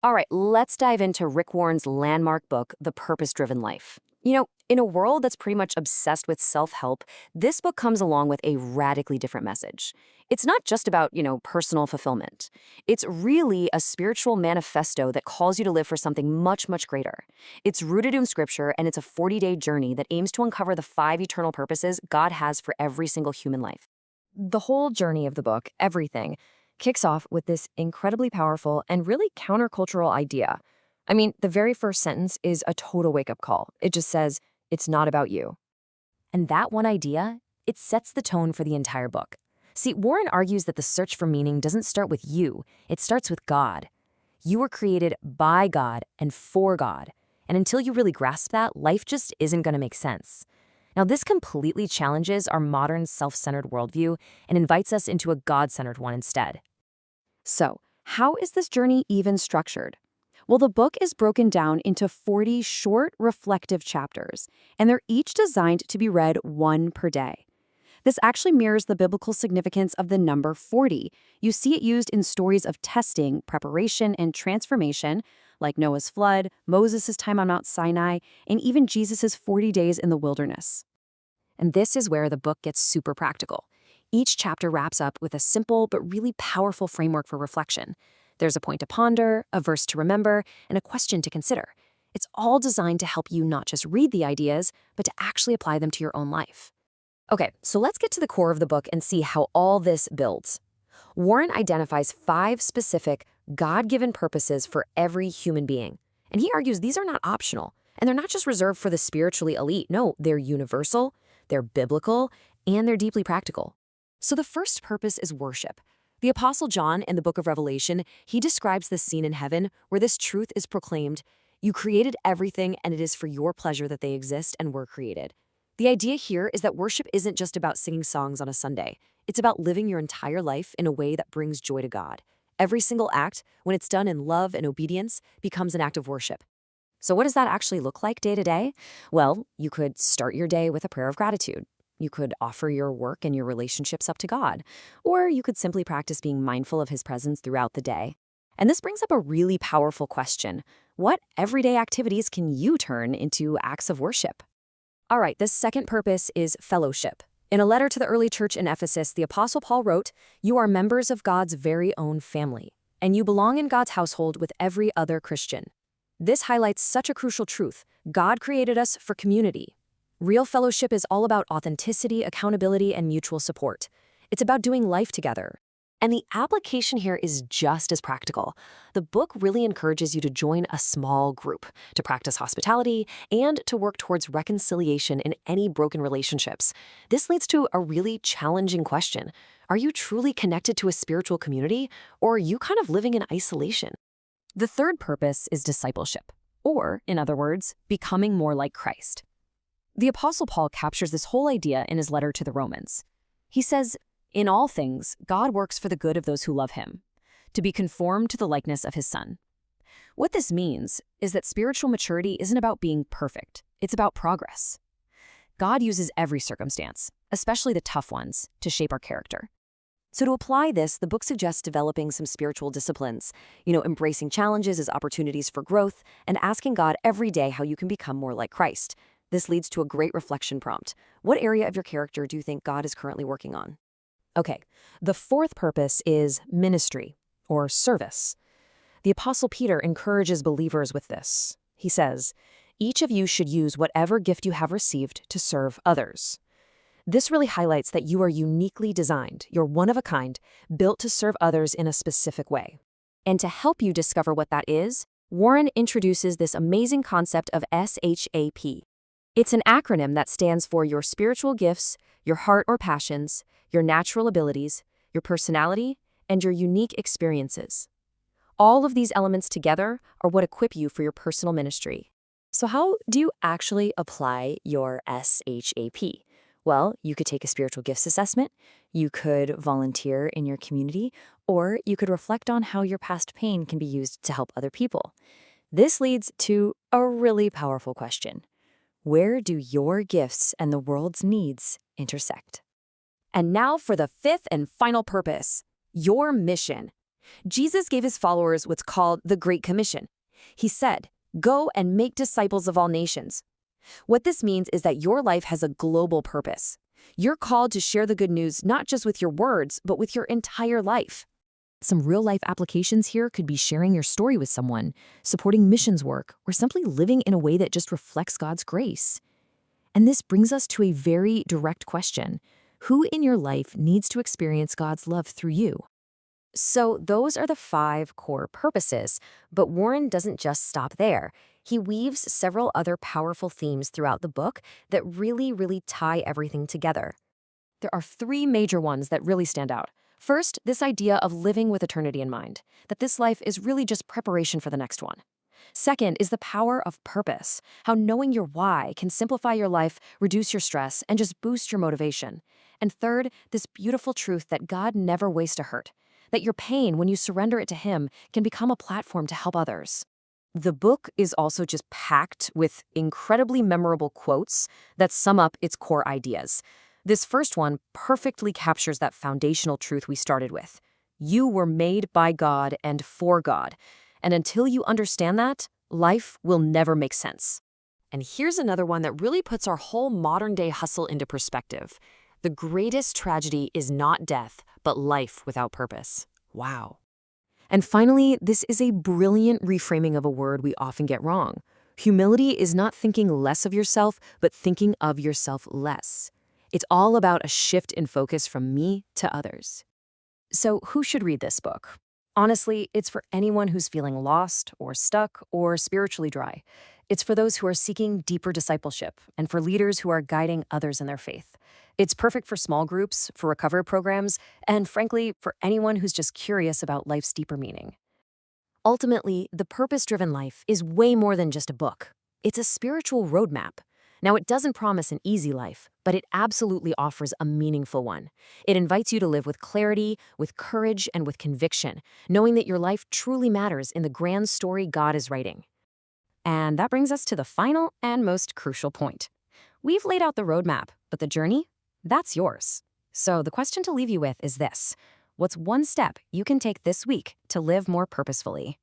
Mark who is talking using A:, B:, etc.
A: All right, let's dive into Rick Warren's landmark book, The Purpose-Driven Life. In a world that's pretty much obsessed with self-help, this book comes along with a radically different message. It's not just about, personal fulfillment. It's really a spiritual manifesto that calls you to live for something much, much greater. It's rooted in scripture, and it's a 40-day journey that aims to uncover the 5 eternal purposes God has for every single human life. The whole journey of the book, everything, kicks off with this incredibly powerful and really countercultural idea. I mean, the very first sentence is a total wake-up call. It just says, it's not about you. And that one idea, it sets the tone for the entire book. See, Warren argues that the search for meaning doesn't start with you, it starts with God. You were created by God and for God. And until you really grasp that, life just isn't going to make sense. Now, this completely challenges our modern self-centered worldview and invites us into a God-centered one instead. So, how is this journey even structured? Well, the book is broken down into 40 short, reflective chapters, and they're each designed to be read one per day. This actually mirrors the biblical significance of the number 40. You see it used in stories of testing, preparation, and transformation, like Noah's flood, Moses' time on Mount Sinai, and even Jesus' 40 days in the wilderness. And this is where the book gets super practical. Each chapter wraps up with a simple but really powerful framework for reflection. There's a point to ponder, a verse to remember, and a question to consider. It's all designed to help you not just read the ideas, but to actually apply them to your own life. Okay, so let's get to the core of the book and see how all this builds. Warren identifies 5 specific, God-given purposes for every human being. And he argues these are not optional, and they're not just reserved for the spiritually elite. No, they're universal, they're biblical, and they're deeply practical. So the first purpose is worship. The Apostle John in the book of Revelation, he describes this scene in heaven where this truth is proclaimed. You created everything, and it is for your pleasure that they exist and were created. The idea here is that worship isn't just about singing songs on a Sunday. It's about living your entire life in a way that brings joy to God. Every single act, when it's done in love and obedience, becomes an act of worship. So what does that actually look like day to day? Well, you could start your day with a prayer of gratitude. You could offer your work and your relationships up to God, or you could simply practice being mindful of His presence throughout the day. And this brings up a really powerful question. What everyday activities can you turn into acts of worship? All right, this second purpose is fellowship. In a letter to the early church in Ephesus, the Apostle Paul wrote, "You are members of God's very own family, and you belong in God's household with every other Christian." This highlights such a crucial truth. God created us for community. Real fellowship is all about authenticity, accountability, and mutual support. It's about doing life together. And the application here is just as practical. The book really encourages you to join a small group, to practice hospitality, and to work towards reconciliation in any broken relationships. This leads to a really challenging question. Are you truly connected to a spiritual community, or are you kind of living in isolation? The third purpose is discipleship, or, in other words, becoming more like Christ. The Apostle Paul captures this whole idea in his letter to the Romans. He says, "In all things, God works for the good of those who love Him, to be conformed to the likeness of His Son." What this means is that spiritual maturity isn't about being perfect. It's about progress. God uses every circumstance, especially the tough ones, to shape our character. So to apply this, the book suggests developing some spiritual disciplines, embracing challenges as opportunities for growth, and asking God every day how you can become more like Christ. This leads to a great reflection prompt. What area of your character do you think God is currently working on? Okay, the fourth purpose is ministry, or service. The Apostle Peter encourages believers with this. He says, "Each of you should use whatever gift you have received to serve others." This really highlights that you are uniquely designed, you're one of a kind, built to serve others in a specific way. And to help you discover what that is, Warren introduces this amazing concept of SHAP. It's an acronym that stands for your spiritual gifts, your heart or passions, your natural abilities, your personality, and your unique experiences. All of these elements together are what equip you for your personal ministry. So how do you actually apply your SHAP? Well, you could take a spiritual gifts assessment, you could volunteer in your community, or you could reflect on how your past pain can be used to help other people. This leads to a really powerful question. Where do your gifts and the world's needs intersect? And now for the fifth and final purpose, your mission. Jesus gave his followers what's called the Great Commission. He said, "Go and make disciples of all nations." What this means is that your life has a global purpose. You're called to share the good news not just with your words, but with your entire life. Some real-life applications here could be sharing your story with someone, supporting missions work, or simply living in a way that just reflects God's grace. And this brings us to a very direct question. Who in your life needs to experience God's love through you? So those are the 5 core purposes, but Warren doesn't just stop there. He weaves several other powerful themes throughout the book that really tie everything together. There are 3 major ones that really stand out. First, this idea of living with eternity in mind, that this life is really just preparation for the next one. Second is the power of purpose, how knowing your why can simplify your life, reduce your stress, and just boost your motivation. And third, this beautiful truth that God never wastes a hurt, that your pain, when you surrender it to Him, can become a platform to help others. The book is also just packed with incredibly memorable quotes that sum up its core ideas. This first one perfectly captures that foundational truth we started with. You were made by God and for God. And until you understand that, life will never make sense. And here's another one that really puts our whole modern-day hustle into perspective. The greatest tragedy is not death, but life without purpose. Wow. And finally, this is a brilliant reframing of a word we often get wrong. Humility is not thinking less of yourself, but thinking of yourself less. It's all about a shift in focus from me to others. So who should read this book? Honestly, it's for anyone who's feeling lost or stuck or spiritually dry. It's for those who are seeking deeper discipleship and for leaders who are guiding others in their faith. It's perfect for small groups, for recovery programs, and frankly, for anyone who's just curious about life's deeper meaning. Ultimately, The Purpose-Driven Life is way more than just a book. It's a spiritual roadmap. Now, it doesn't promise an easy life, but it absolutely offers a meaningful one. It invites you to live with clarity, with courage, and with conviction, knowing that your life truly matters in the grand story God is writing. And that brings us to the final and most crucial point. We've laid out the roadmap, but the journey? That's yours. So the question to leave you with is this. What's one step you can take this week to live more purposefully?